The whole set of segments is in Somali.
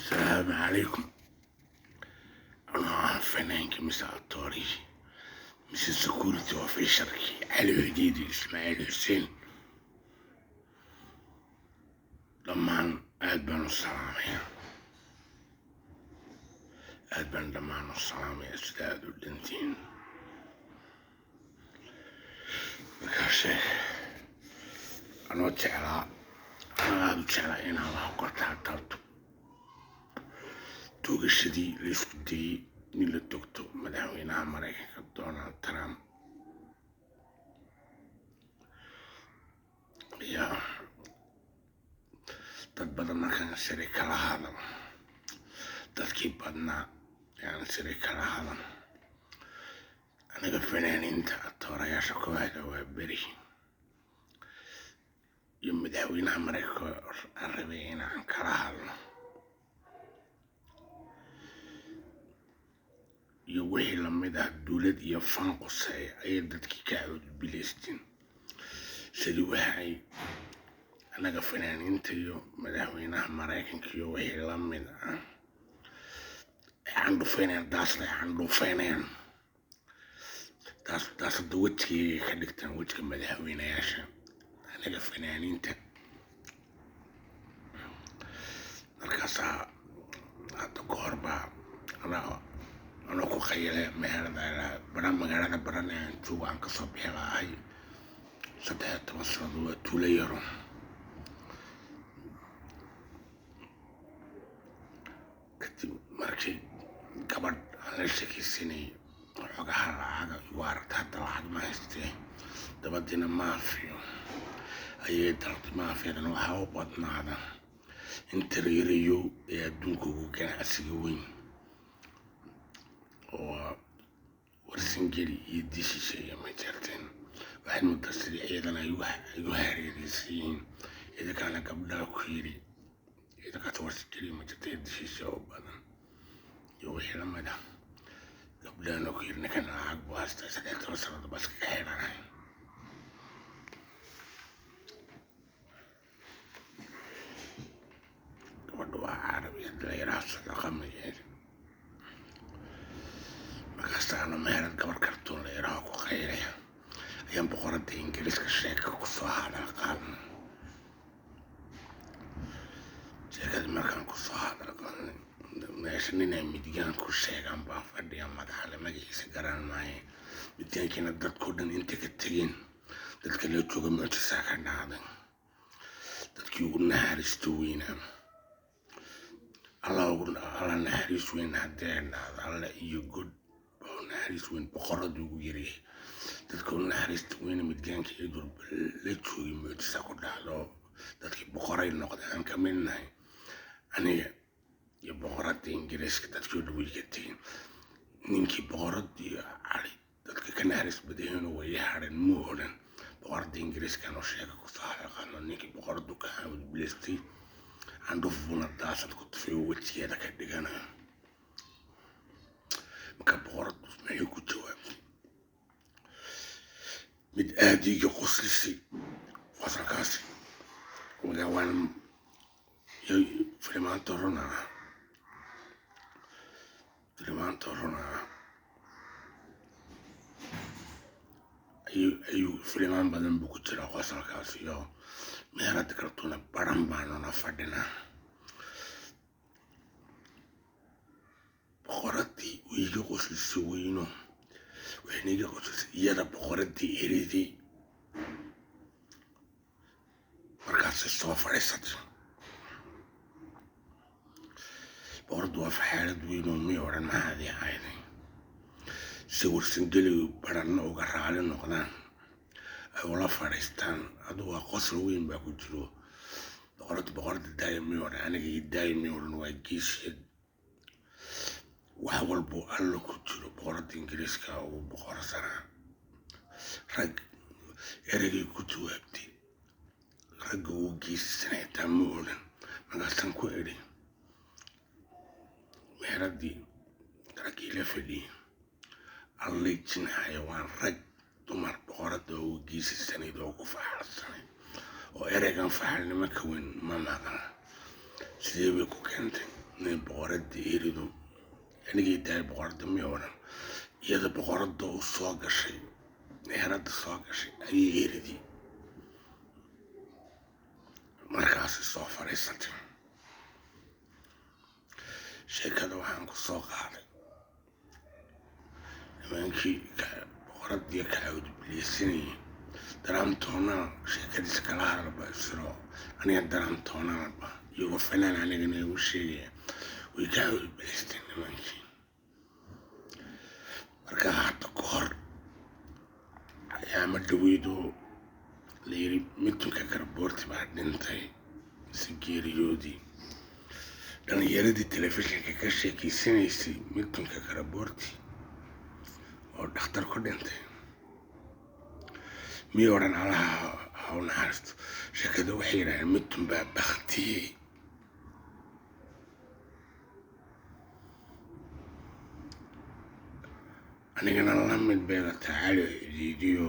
السلام عليكم. أنا فنانك مساء الطاري مش السكورتي وفي شركي علي جديد إسماعيل حسين لما أدبن السلامية أدبن دمان السلامية أستاذ الدنتين بكاشي أنا تعالى أنا قاعد تعالى إن الله قرتها ترتب توقشدي ليسكدي نيل الدكتور مدحوينها مريكا دونالد ترامب يا dad badan markaan siri kala hadal dadkii badnaa yaan siri kala hadal aniga fanaaniinta toorayaasha kooxda waa beri iyo madaxweynaha maraykanka aan rabay inaan kala hadlo iyo wixii lamid ah dowlad iyo fan quseeya ayay dadkii ka cudbilaysteen sidii waxay anaga fanaaniinta iyo madaxweynaha maraykanka iyo wixii lamid ah candhufeyneen daasle candhufeyneen taas hadda wejigay ka dhigtaan wejiga madaxweynayaasha anaga fanaaniinta markaasaa hadda ka horbaa anoo ku khayale magaalada baran ee aan joogo aan kasoo bixi lahay 13 sano waa tuulo yaro kadib markii gabadh aan la sheekaysanay xogaha lacaga igu aragta hadda lacag ma haystee dabadiina maafiyo ayay daltay maafiyadana waxaa u badnaada inta reerayo ee adduunka ugu ganacsiga weyn oo warsangeli iyo dishisheeya ma jirteen waxay mudda sidii ciidan ay igu hareeraysan yihiin idinkana gabdhaha ku yidhi idinkata warsangeli ma jirtee dishishe oo badan iyo wixii lamid ah gabdhahana ku yidhi ninkana lacag buu haystaa 13 sanada bas ka xidhanay gabadha waa carabiyad la yidhaha sadaqa mayeed markaasaana meherad gabar kartoon la yidhaha ku qayraya ayaan boqoradda ingiriiska sheeka kusoo hadal qaadnay sheekadii markaan kusoo hadal qaadnay meesha ninay midgaan ku sheegaan baa fadhiya madaxale magaciisa garan maaye midgaankiina dadkao dhan inta ka tegeen dadka la jooga mucjisaa ka dhacday dadkii ugu naxariista weynaa alla naxariis weyn haddee dhacdo alla iyo god baa naxariis weyn boqorada ugu yaryahay dadka u naxariista weyna midgaanka iyo durba la joogay mucjisa ku dhacdo dadkii boqoray noqday aan ka mid nahay aniga iyo boqoradda ingiriiska dadkii oo dhawey ka tegin ninkii boqoradii cali dadka ka naxariis badayeen way hadheen muu odhan boqoradda ingiriiskan oo sheeka kusoo halaqaano ninkii boqoradu ka xamud bilaystay candhufuna daasad ku tufay wejigeeda ka dhiganayo marka boqoradu maxay ku jawaabtay mid aad iga qoslisay fasalkaasi magawaan filimaanta runaa ayuu filimaan badan buu ku jiraa qosalkaas iyo meherada kartuuna baran baanuna fadhinaa boqoradii iga qoslisay weyno waxayna iga qoslisay iyada boqoradii eriday markaasay soo fadhiisatay boqoradu waa faxaalad weyn oo mii odhan maxaadii ahayday si warsangeli baranna uga raali noqdaan ay ula fadhiistaan aduu waa qosol weyn baa ku jiro boqorada daaya mii odhan aniga iyo daaya mii odhan waa geesiyad wax walbuu alla ku jiro boqorada ingiriiska ugu boqorsanaa rag ereygay ku jawaabtay ragga ugu geesisanay taa ma odhan markaasaan ku edhi meheradii raggii la fadhiyey allay jin xayawaan rag dumar boqorada ugu geesisanayd oo ku faxalsanayd oo ereygan faxalnimo ka weyn ma maqan sidee bay ku keentay nin boqoradda eridu anigii daay boqoradda mi odhan iyada boqoradda uu soo gashay meheradda soo gashay ayay eridii markaasi soo fadhiisatay sheekada waxaan ku soo qaaday nimankii boqoraddii ka awdbiliyeysanayay daraamtoonana sheekadiisa kala hadalba isiro aniga daraamtoonanaba iyagoo fanaan anigana igu sheegaya way ka awdbilaysteen nimankii markaa hadda ka hor ayaama dhaweydoo layiri midtunka karaboorti baa dhintay si geeriyoodii dhalinyaradii telefishinka ka sheekeysanaysay midtunka karaboorti oo dhakhtar ku dhintay mii odhan allaha ha u naxariisto sheekada waxay yidhahdeen midtun baa baktiyey anigana la mid beeda tacaali diidiyo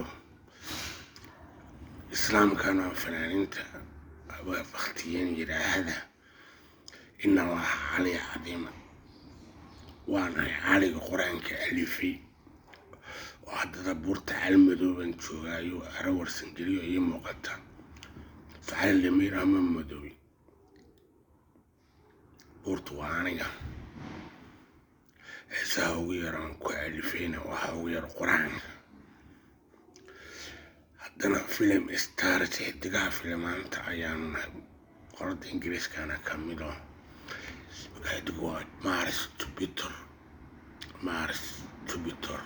islaamkana fanaaniinta waa baktiyeen yidhaahda in allaha cali cadiima waanahay caliga qur-aanka alifay oo haddada buurta calmadooban joogaayo arawarsan geliyo ii muuqata facali lamiir ama madoobi buurta waa aniga heesaha ugu yaraan ku alifayna waxaa ugu yar qur-aanka haddana filim stars xidigaha filimaanta ayaanu nahay qoradda ingiriiskana ka mido xidig waa Mars Jupiter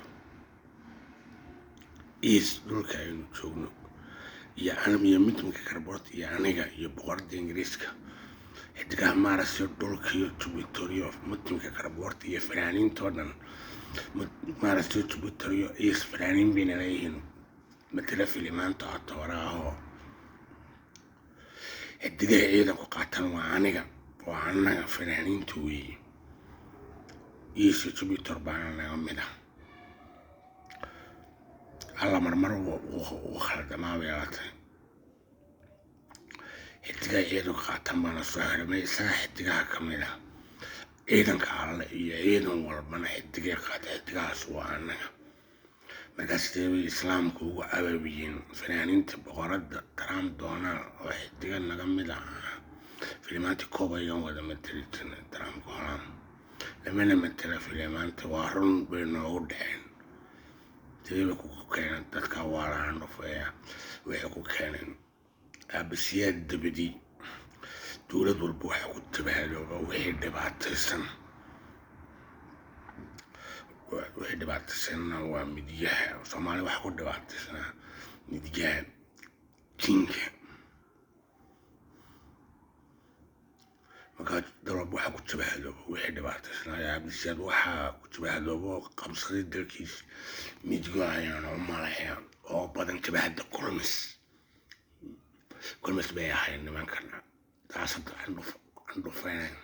is dhulka aynu joogno iyo anamiya midtunka karaboorti iyo aniga iyo boqoradda ingiriiska xidigaha Mars iyo dhulka iyo Jupiter iyo midtunka karaboorti iyo fanaaniintoo dhan Mars iyo Jupiter iyo is fanaaniin bayna leeyihiin matala filimaanta atoora ahoo xidigaha ciidanku qaatan waa aniga waa annaga fanaaniinta weeye is Jupiter baana naga mid ah alla marmar uu khaldamaa bay la tahay xidigaha ciidanku qaatan baana soo hermay isaga xidigaha ka mid ah ciidanka alle iyo ciidan walbana xidigay qaata xidigahaas waa annaga markaas deebay islaamku ugu ababiyeen fanaaniinta boqoradda taraam doonaan oo xidiga naga mid ah filimaanti koob ayaan wada matali jirnay taraamka horaan lamana matala filimaanta waa run bay noogu dhaceen deeba ku keeneen dadka waalahan dhufeeya waxay ku keeneen aabasiyaad dabadii dowlad walba waxaa ku tabaalooba wixii dhibaataysanna waa midyaha soomaali waxaa ku dhibaataysanaa midyaha jinka markaa dalwalba waxaa ku tabaalooba wixii dhibaataysanaa aabasiyaad waxaa ku tabaalooba oo qabsaday dalkiis midgo ayaan u malaya oo badan jabahadda kulmis bay ahayd nimankana taas hadda andhufeynayn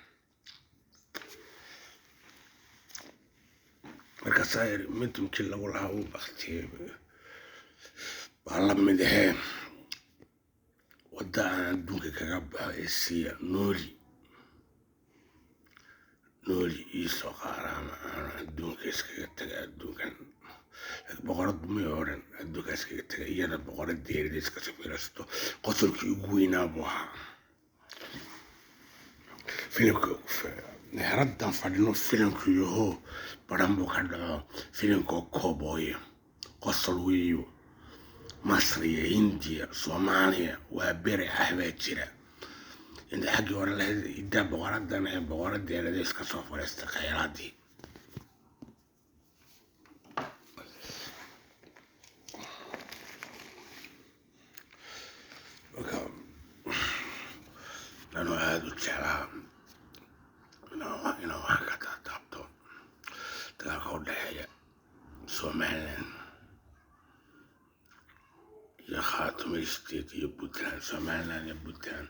markaasaa yiri midtunkii lagu lahaa uu baktiyey waa la mid ahee wadda aan adduunka kaga baxo ee siiya nooli iisoo qaaraama aan adduunka iskaga taga adduunkan boqoraddu may odhan adduunka iskaga taga iyada boqoraddeerida iska safiraysto qosolkii ugu weynaa buu ahaa filimka meheraddan fadhino filimka yaho baran buu ka dhaco filimkoo koobooye qosol weeyo masriya hindiya soomaaliya waa bere ah baa jira inta xaggii hore lahayd iddaa boqoraddan ee boqoraddeerida iska soo fadhiistay khayraadii anuu aada u jeclaa inuu wax ka taataabto dagaalka u dhexeeya somaliland iyo khaatume state iyo puntland somaliland iyo puntland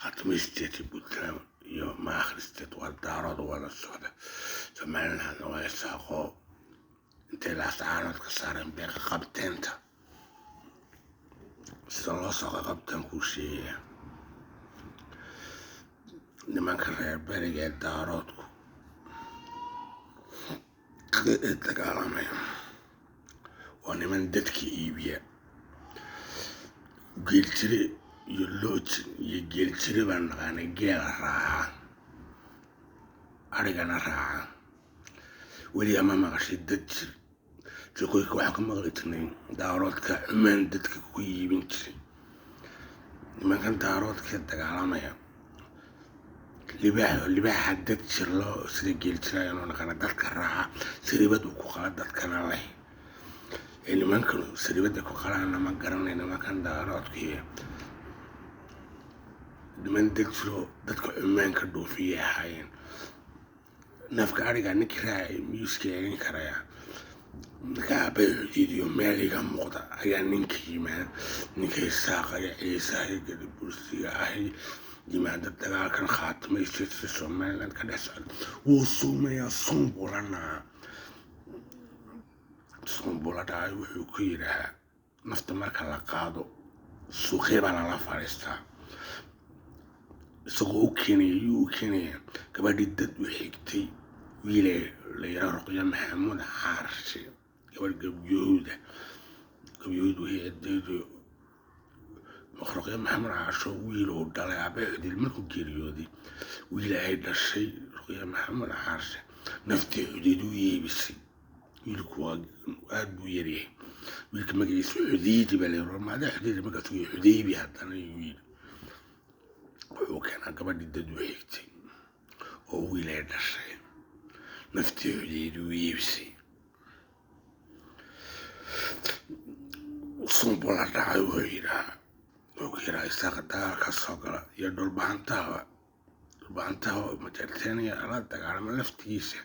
khaatume state iyo puntland iyo maakhir state waa daarooda wada socda somalilandna waa isaaqoo intay laascaanood ka saareen beeqa qabteenta sida loo soo qabtaan kuu sheegaya nimanka reer beriga ee daaroodku dagaalamaya waa niman dadka iibiya geeljire iyo loojin iyo geeljire baan naqaanay geela raaca arigana raaca weli ama maqashay dad jir sheekooyinka waxaa ka maqli jirnay daaroodka cumaan dadka ku iibin jiray nimankan daaroodka dagaalamaya libaaxa dad jir loo sida geeljiraayanu naqaana dadka raaca saribad uu ku qala dadkana leh ee nimankan saribada ku qalaana ma garanay nimankan daaroodka niman dad jiro dadka cumaanka dhoofiya ahaayeen nafka ariga ninkii raacay miyuu iska eegin karaya marka aabay xudiidiyo meel iga muuqda ayaa ninka yimaad ninkay saaqaya ciisaha gadi bursiga ahay yimaada dagaalkan khaatimay sirsi somaliland ka dhex socda wuu suumayaa suunbuladhaay wuxuu ku yidhaahaa nafta marka la qaado suuqee baa lala fadhiistaa isagoo u keenaya gabadhii dad u xigtay wiile la yidhaa ruqya maxamuud xaarshe gabadh gabyahuud wixii adeedo ruqya maxamuud xaarsho wiil uu dhalay aabay xudiil markuu geeriyooday wiil ay dhashay ruqya maxamuud xaarshe naftii xudiid u yeebisay wiilku waa aad buu yaryahay wiilka magaciisa xudiidi baa la maada xudiidi markaas xudeybi haddana wiil wuxuu keenaa gabadhii dad u xigtay oo wiil ay dhashay naftii xudiid u yeebisay suunbula dhacay wuxuu yidhaha isaaqa dagaalka soo gala iyo dhulbahantaha majarteenaya ala dagaalama laftigiisa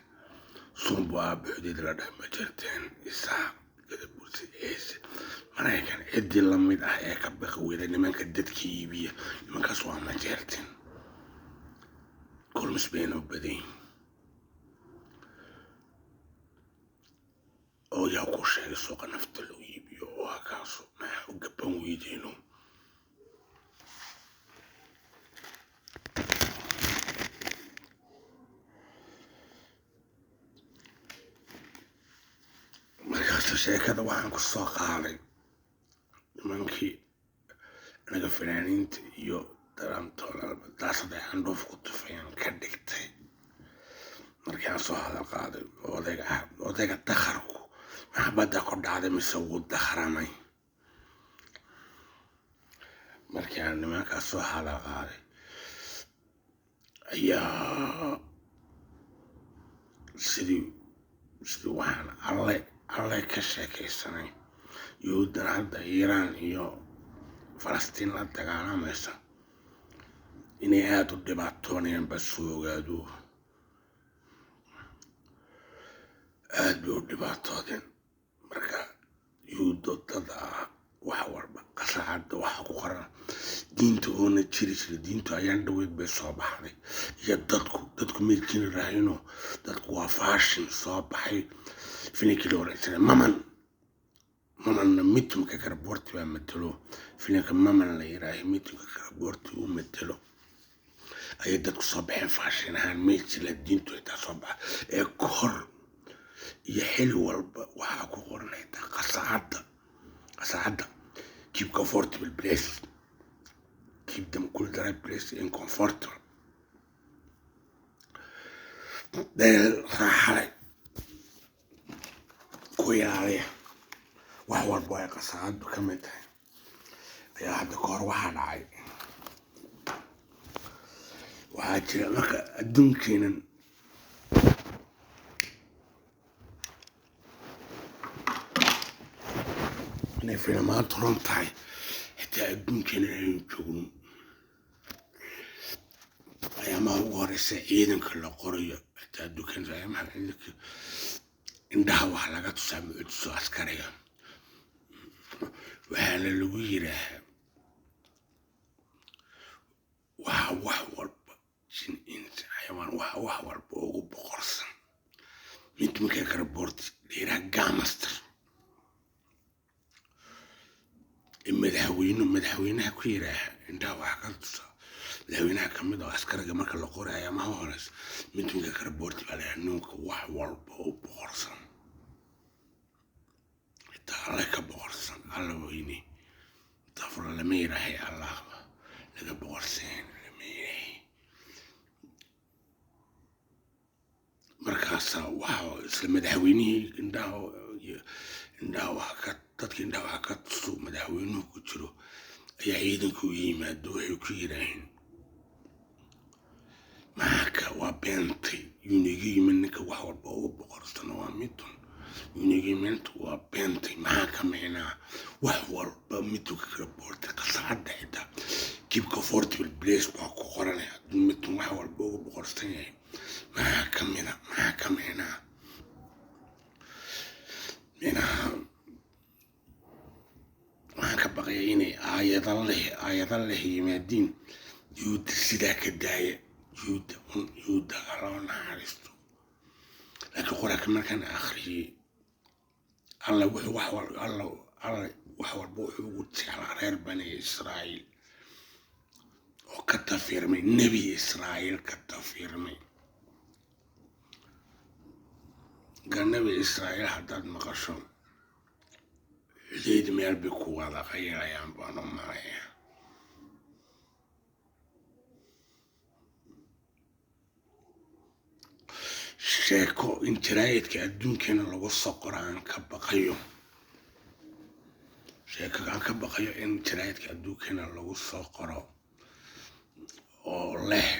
suunbu aaba xudiid la dhahay majarteen isaaq gadabursi ciise maraykan ciddii lamid ah ee ka baqi weyda nimanka dadka iibiya nimankaas waa majarteen kulmis baynoo badan oo yaa ku sheegay suuqa nafta loo iibiyo oo hakaaso maxaa u gaban weydeyno markaas sheekada waxaan ku soo qaaday nimankii anaga fanaaniinta iyo darantoolaba daasada candhuuf ku tufayaan ka dhigtay markaan soo hadal qaaday odayga dakharku maxabadda ku dhacday mise wuu dakharamay markaan nimankaas soo hadal qaaday ayaa sidii waxaan alle ka sheekaysanay yuhuuddan hadda iiraan iyo falastiin la dagaalamaysa inay aada u dhibaatoonayaan bas soo ogaado aad bay u dhibaatoodeen marka yuhuuddo dad ah wax walba qasaacadda waxa ku qoran diinta oona jiri jiray diintu ayaan dhaweyd bay soo baxday iyo dadku meelkiina raahino dadku waa faashin soo baxay filinkii la oranjiray mamanna mitumka karaboorti baa matelo filinka maman la yiraahay mitumka karaboorti uu matelo ayay dadku soo baxeen faashin ahaan meelkila diintu ay taa soo baxa ee kor iyo xili walba waxaa ku qoranay qasaacadda keep comfortable place keep them cool dry place in comfortable deel raaxalay ku ilaaliya wax walba ay qasaacaddu ka mid tahay ayaa hadda kahor waxaa dhacay waxaa jira marka adduunkeenan inay filmaantu run tahay xitaa adduunkeenan aynu joogno ayaamaha ugu horeysa ciidanka la qorayo xitaa adduunkeenan ayaamaha ciidanka indhaha waxaa laga tusaa mucjiso askariga waxaana lagu yiraahaa waxa wax walba jin inta xayawaan waxa wax walba ugu boqorsan mid markay karaboorti dheeraha gaamaster madaxweynaha ku yiraaha indhaha waxaa ka tusaa madaxweynaha ka mid oo askariga marka la qoraya ma horeys midunka karaboorti baa lahaa ninka wax walba oo boqorsan xitaa alle ka boqorsan alla weyne tafra lama yirahay allahba laga boqorsan lama yirahay markaasa waxa isla madaxweynihii indhaha waxa ka dadka indhaha waxa ka tuso madaxweynuhu ku jiro ayaa ciidanku u yimaado waxay ku yiraahdeen معك وبنتي يونيجي منك وحول بو بقرصنا وميتون يونيجي منت وبنتي معك معنا وحول بميتو كربورت قصعد هدا كيف كفورت بالبليس باكو قرنا ميتون وحول بو بقرصنا معك معنا معك بقيني آيات الله يمدين يود سيداك الداية يود على نحرسته لكن قولك ما كان آخري الله وحوال بوحي وقلت على غير بني إسرائيل وكتفير من نبي إسرائيل كتفير من قال نبي إسرائيل حداد مقشم زيد ميال بكو هذا خير أيام بانو معي sheeko intiraayadka adduunkeena lagu soo qoro aan ka baqayo sheeko aan ka baqayo in intiraayadka adduunkeena lagu soo qoro oo leh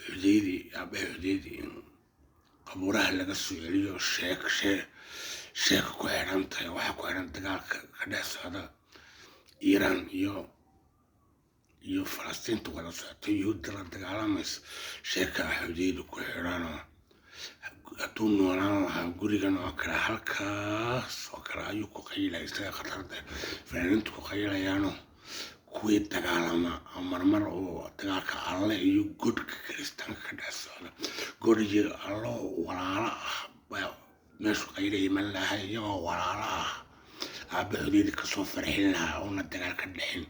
xudeydii in qabuuraha laga soo celiyo sheeko ku xidhan tahay waxa ku xidhan dagaalka ka dhex socda iiraan iyo falastiinta wada socota yuhuudda la dagaalamaysa sheeka xudeydu ku xidhanoo hadduu noolaan lahaa gurigan oo kale halkaas oo kale ayuu ku qaylaya isaga khatarda fanaaniintu ku qaylayaanoo kuwii dagaalama marmar oo dagaalka alle iyo godhka kiristaanka ka dhex socda godhigii allo walaalo ah baa meeshu qaylaya ma laha iyagoo walaalo ah aabba xudeydi kasoo farxin lahaa oona dagaal ka dhexin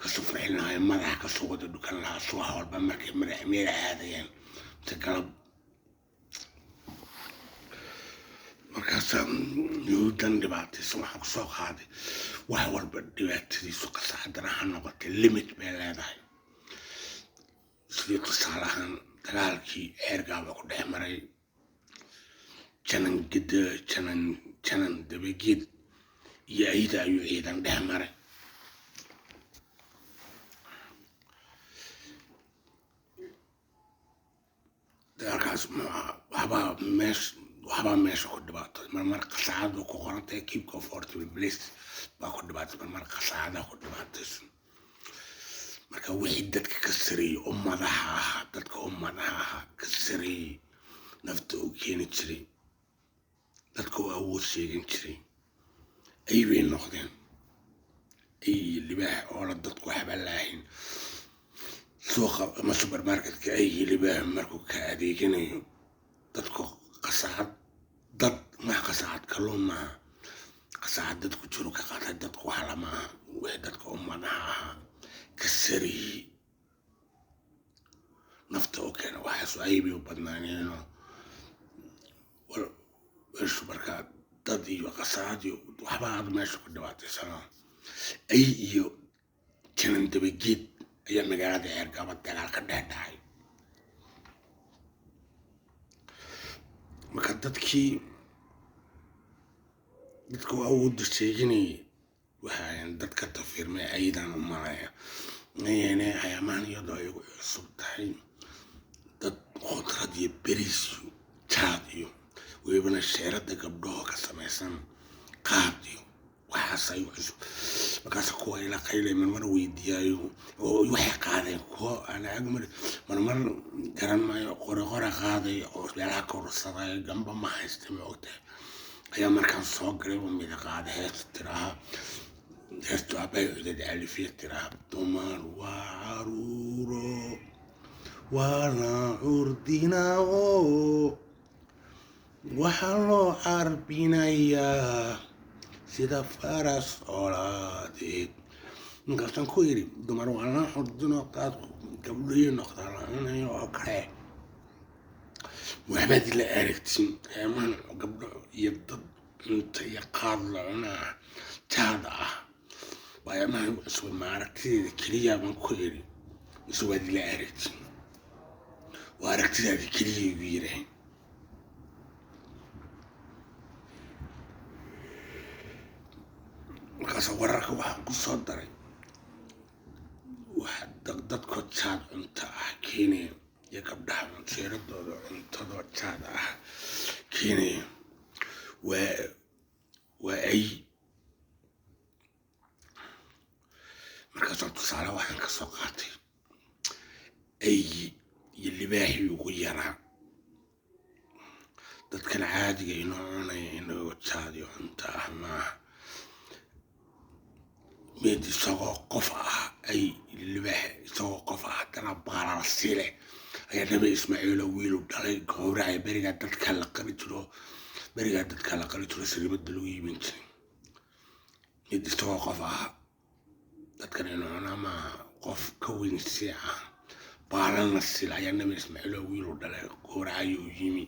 kasoo farxin lahaa madaxa kasoo wada dhukan lahaa subax walba markay meel aadayaan inta galab markaasaa yuhuuddan dhibaataysan waxaan kusoo qaaday wax walba dhibaatadiisu qasaacadana ha noqotay limit bay leedahay sidii tusaale ahaan dagaalkii ceergaaba ku dhex maray janan dabageed iyo ayda ayuu ciidan dhex maray dagaalkaas waxbaa meesha ku dhibaatay marmar qasaacadu ku qorantay keepka fortable place baa ku dhibaatay marmar qasaacada ku dhibaataysan marka wixii dadka ka sareeyay dadka ummadaha ahaa ka sareeyay nafta u keeni jiray dadka u awood sheegan jiray ay bay noqdeen ay libaax oola dadku waxba laahayn suuqa ama supermarketka ay libaax markuu ka adeeganayo dadku qasaacad dad ma qasaacad kalluun maaha qasaacad dadku jiro ka qaatay dadku wax lama aha wixii dadka ummadaha ahaa ka sareeyay nafta u keena waxaas ay bay u badnaaneenoo meeshu markaa dad iyo qasaacad iyo waxba aad meesha ku dhibaataysanaa ay iyo janan dabageed ayaa magaalada ceergaba dagaal ka dhex dhacay marka dadka awoodda sheeganayay waxaan dadka tafiirmay aydan u malaya ayane ayamaan iyadoo ay ugu cusub tahay dad qudrad iyo beriis iyo jaad iyo welibana sheerada gabdhaho ka samaysan qaad iyo waxaas ay ugu cusub markaas kuwa ila qaylay marmar weydiiyaayo oo waxay qaadeen kuwa aan agmar marmar garan maayo qora qaaday oo meelaha ka ursaday gamba ma haysta ma ogtahay ayaa markaan soo galay oo mid qaada heesta tiraha heestu abay cudad alifiya tiraha dumar waa caruuro waana curdinao waxaa loo carbinayaa sida faras oolaadeed markaasaan ku yidhi dumar waa la xordinoo qaad gabdhihii noqdaa la-aanayo oo kale waxbaad la aragtin heemahan gabdho iyo dad cunta iyo qaad la cunaa jaada ah waayamahan cusub maaragtideeda keliya baan ku yidhi mise waad la aragtin waa aragtidaada keliya igu yidhaaheen markaas wararka waxaan ku soo daray wax dadkood jaad cunto ah keenaya iyo gabdhaha cunteeradooda cuntadoo jaad ah keenaya waa ay markaasoo tusaale waxaan ka soo qaatay aygi iyo libaaxii ugu yaraa dadkan caadiga inoo cunaya inagoo jaad iyo cunto ah maaha mid isagoo qof ah ay libaax isagoo qof ah haddana baalaalsi leh ayaa nabi ismaaciilo wiilu dhalay gowracay berigaa dadka la qali jiro sariibada lagu iibin jiray mid isagoo qof ah dadkan inu cunaa maaha qof ka weyn si ah baalalna sila ayaa nabi ismaaciilo wiilu dhalay gowracay u yimi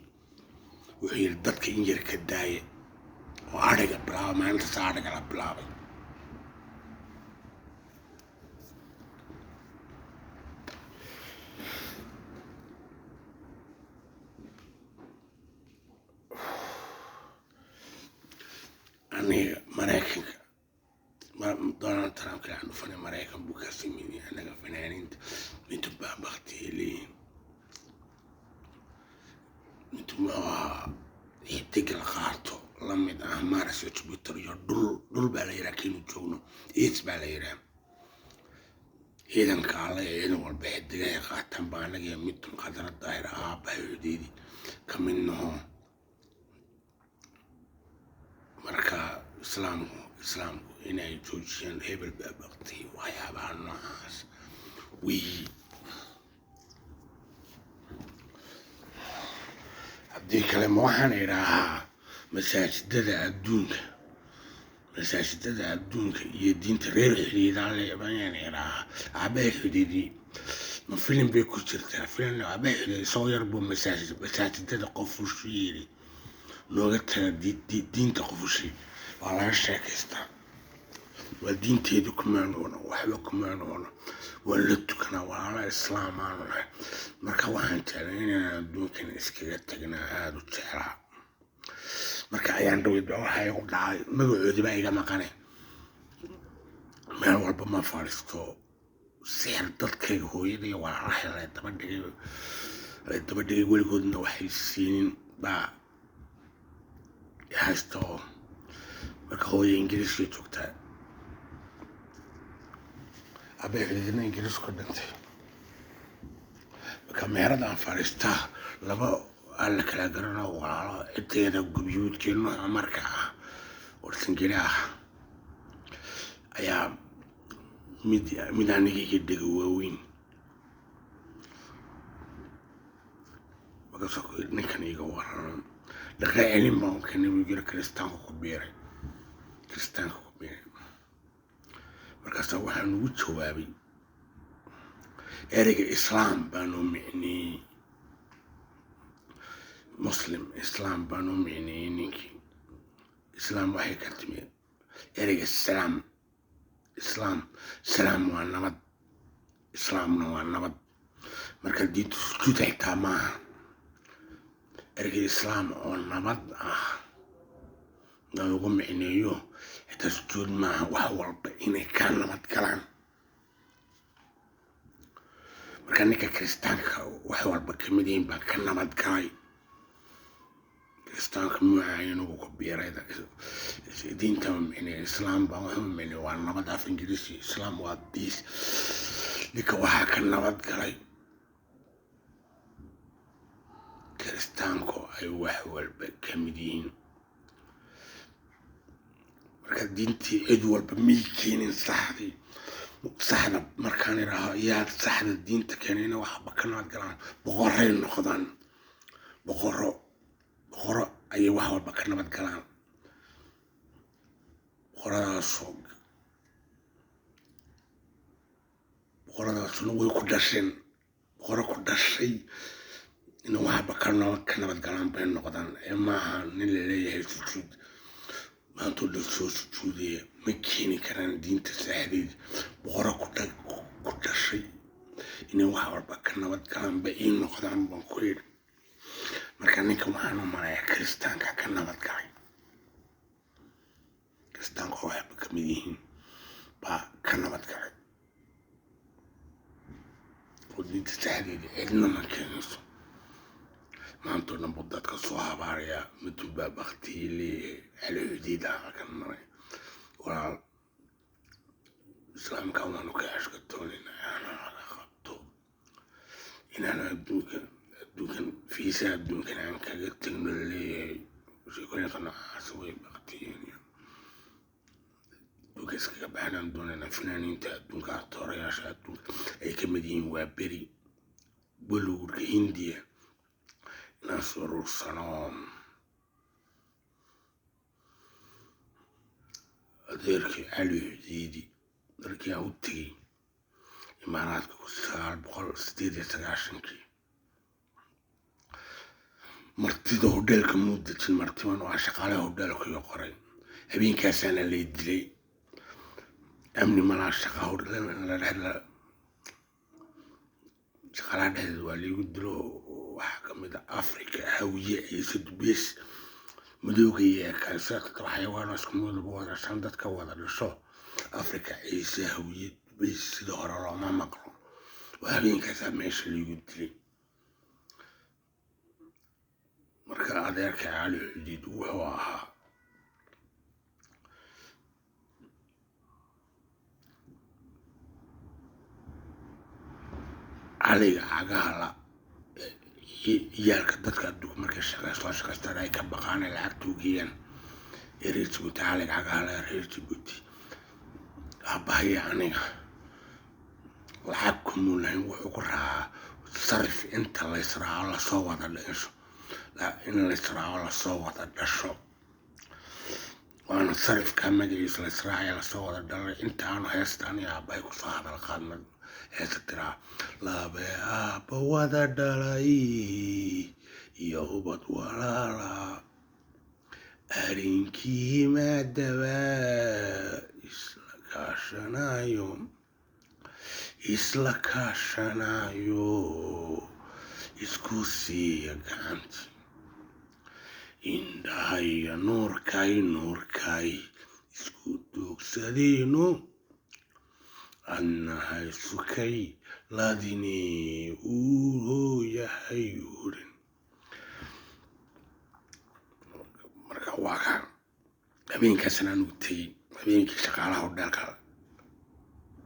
wuxuu yidhi dadka in yar ka daaya oo adhiga bilaaba maalintaas adhiga la bilaabay aniga maraykanka donald trump kala dhufana maraykan buu ka sameeyey anaga fanaaniinta mintu baa baktiye leeyihin mintu muxuu xidig la qaato lamid ah maras iyo jupiter iyo dhul baa la yiraa keenu joogno eeds baa la yiraa ciidanka alle ciidan walba xidigahay qaataan baa anaga midun qadara daahir aabahodeedii ka mid naho marka islaamku inay joojiyaan hebel baa baqtay waxyaabaha noocaas wii haddii kale ma waxaan idhaahaa masaajidada adduunka iyo diinta reer xidhiidaan le bayaan idhaahaa aabaha xidhiidii ma filim bay ku jirtaa filim aabaha xidhiid isagoo yar buu masaajidada qofushi yidhi nooga taga diinta qofushi waa laga sheekaystaa waa diinteedu kumaanoona waxba kumaanoona waa la tukanaa waa la islaamaanu nahay marka waxaan jeclay inaan adduunkan iskaga tagnaa aada u jeclaa marka ayaan dhawid ba waxaa igu dhacay magacoodii baa iga maqane meel walba ma fadhiisto seer dadkayga hooyadaiyo walaalahay la daba dhigay weligoodna waxay siinin baa haysto marka hooya ingiriiska joogtaa abay xididna ingiriisku dhintay marka meeradaan fadhiistaa laba alla kala garano walaalo cideeda gubyuudkii nooca marka ah warsangeli ah ayaa mid aniga iga dhega waaweyn markaasoo ku yidhi ninkan iga waran dhaqa celin baan ka nabigira kiristaanka ku biiray markaasa waxaa nugu jawaabay ereyga islaam baanoo micneeyey muslim islaam baanoo micneeyey ninkii islaam waxay ka timid ereyga salaam waa nabad islaamna waa nabad marka diintu sujuud xitaa maaha ereyga islaam oo nabad ah lagu micneeyo xitaa sujuud maaha wax walba inay ka nabad galaan marka ninka kiristaanka wax walba kamid yihiin baa ka nabad galay kiristaanka mucaayo inagu ku biiray diinta micneeyo islaam baa wuxuu micneeyo waa nabad af ingiriisi islaam waa peace ninka waxaa ka nabad galay kiristaanku ay wax walba kamid yihiin marka diintii cid walba may keenin saxda markaan idhaaho yaa saxda diinta keenayna waxba ka nabad galaan boqoray noqdaan boqoro ayay wax walba ka nabad galaan boqoradaasoo boqoradaasuna way ku dhasheen boqoro ku dhashay in waxba ka nabad galaan bay noqdaan ee maaha nin la leeyahay sujuud maantoo dhan soo sujuudaya ma keeni karaan diinta saaxideed boqoro ku dhashay inay wax walba ka nabad galaan ba ii noqdaan baan ku yidhi marka ninka waxaan u malayaa kiristaanka ka nabad galay kiristaanka waxba ka mid yihiin baa ka nabad galay oo diinta saaxideed cidna ma keenayso maantoo dhan buu dadka soo habaaraya midunbaa baktigii leeyahay alixudiida halkan maray walaal islaamka waanu ka ashkatoonayna ana laga qabto inaan adduunkan fiisa adduunkan aan kaga tegno leeyahay sheekooyinka noocaas way baktiyeen adduunka iskaga baxnaan doonayna fanaaniinta adduunka artoorayaasha adduunka ay ka mid yihiin waa beri bollywoodka hindiya inaan soo ruursano adeerkii cali xudiidi markii aan u tegey imaaraadka 1998 martida hodheelka muu dejin martiban waa shaqaalaha hodheelkaiyo qoray habeenkaasaana lay dilay amni malaa shaqalaha dhexdeed waa liigu dilo waxaa ka mid ah afrika hawiye ciise dubeys madowga iyo kaasaadka xayawaano isku mid lagu wada dhashaan dadka wada dhasho afrika ciise hawiye dubeys sida hore looma maqlo waa habeenkaasaa meesha liigu dilay marka adeerka cali xudiid wuxuu ahaa caliga cagaha la iyaalka dadka adduunka markay soo shaqaystaan ay ka baqaan ay lacagta u geeyaan ee reer Djibouti caliga cagaha la reer Djibouti aabahaya aniga lacag kumuu lahayn wuxuu ku raacaa sarif inta la israaco lasoo wada dhasho in la israaco lasoo wada dhasho waana sarifka magaciisa la israacaya lasoo wada dhalay inta aanu heestaan iyo aabahay kusoo hadal qaadna heesa tiraa labe aabba wada dhalay iyo ubad walaala arinkii maadaba isla kaashanayo isku siiya gacanti indhahaya nuurkay isku doogsadeyno annahay sukay ladini uu yahay urin marka waa kan habeenkaasna aanu tegey habeenkii shaqaalaha hodheelka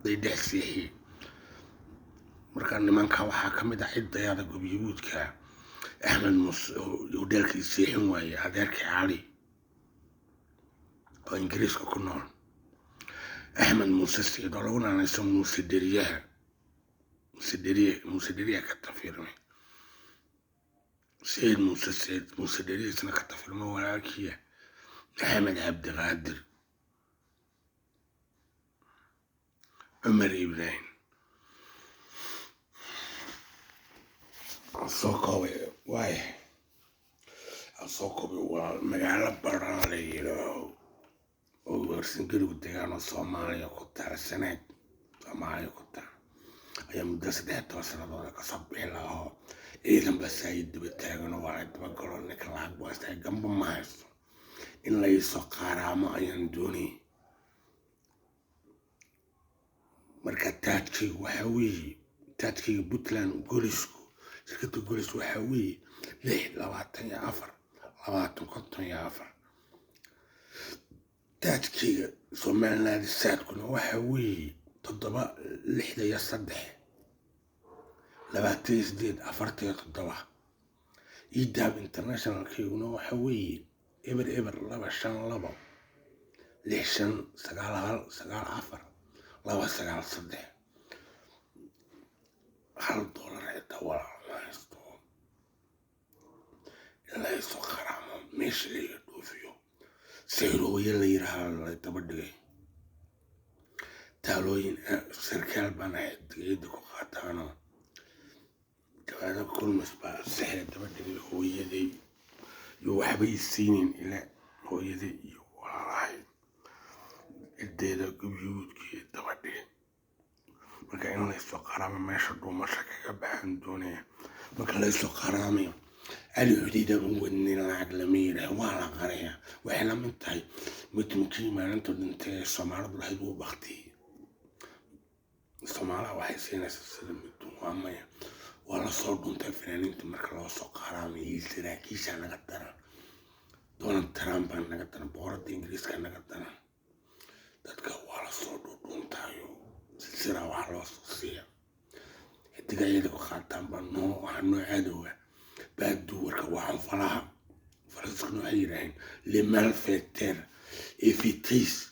day dhex seexiyey marka nimanka waxaa ka mid ah ciddayada gobyabuudka axmed muuse hodheelkii seexin waaye adeerkii cali oo ingiriiska ku nool axmed muuse sayid oo lagu naanayso muuse deriyaha ka tafirmay sayid muuse deriyaisna ka tafirmay walaalkiya maxamed cabdiqaadir cumar ibraahim soo koobay waa magaalo baran la yidhaaho oo warsangeligu degaan oo soomaaliya ku taal sanaag soomaaliya ku taal ayaa muddo 13 sannadood kasoo bixi lahaa ciidan basaayid daba taagan oo waa daba galo ninka lacag waastay gamba ma haysto in la iso qaaraamo ayaan doonay marka taajkayga waxaa weeye taajkayga puntland golisku shirkadda golis waxaa weeye 624 taajkayga somaliland saadkuna waxaa weeye 763 idaab internationalkayguna waxaa weeye eber 252 65994 293 $1 xitaa walaal ma haysto ilaa isoo qaraamo meesha laga dhoofiyo sayrooya la yidhaaha la daba dhigay taalooyin sarkaal baan ahayd geeda ku qaataano gawaada kulmas baa sixir daba dhigay hooyaday iyo waxbay siinin ila hooyaday iyo walaalahay cideeda gubyuudkii daba dhigay marka in laysoo qaraamo meesha dhuumasha kaga baxan doonaya marka laysoo qaraamayo ali xudiida wadni lacag lama yidhaah waa la qaraya waxay la mid tahay midkii maalinta dhintay ee Soomaalidu lahayd wuu baktiyey Soomaaliya waxay siinaysaa sida mid waa maya waa la soo dhuntay fanaaniinta marka loo soo qaraamayo saraakiisha naga daran Donald Trump baa naga daran boqorada Ingiriiska naga daran dadka waa la soo dhuntaayo silsila wax loo soo siiya xidigayada ku qaataan baa waxaa noo cadowga baadu warka waxaan falaha فرزقنا عيرين les malfaiteurs et fétiches